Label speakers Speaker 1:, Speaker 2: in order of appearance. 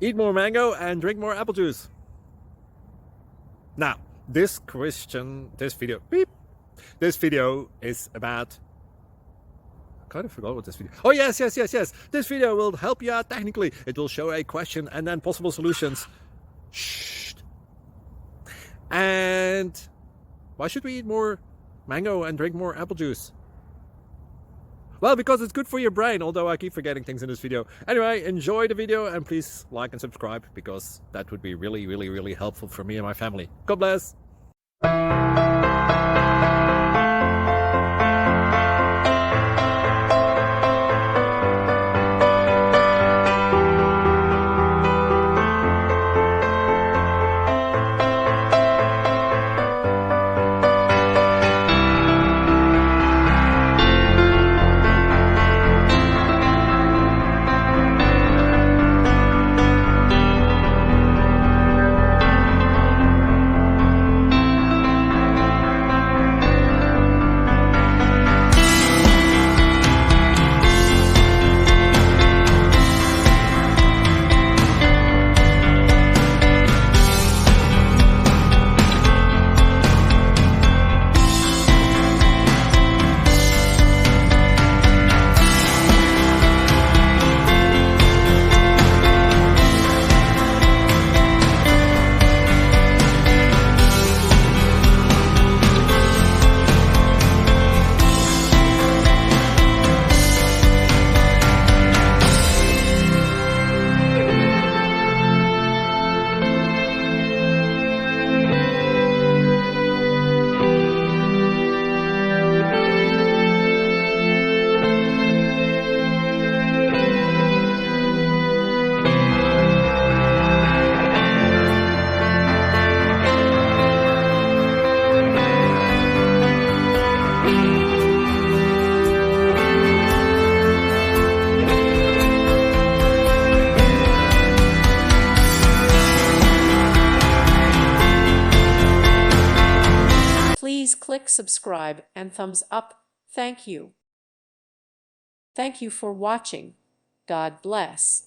Speaker 1: Eat more mango and drink more apple juice. Now, this video is about... I kind of forgot what this video... Oh, yes. This video will help you out technically. It will show a question and then possible solutions. Shh. And why should we eat more mango and drink more apple juice? Well, because it's good for your brain, although I keep forgetting things in this video. Anyway, enjoy the video and please like and subscribe, because that would be really helpful for me and my family. God bless!
Speaker 2: Please click subscribe and thumbs up. Thank you. Thank you for watching. God bless.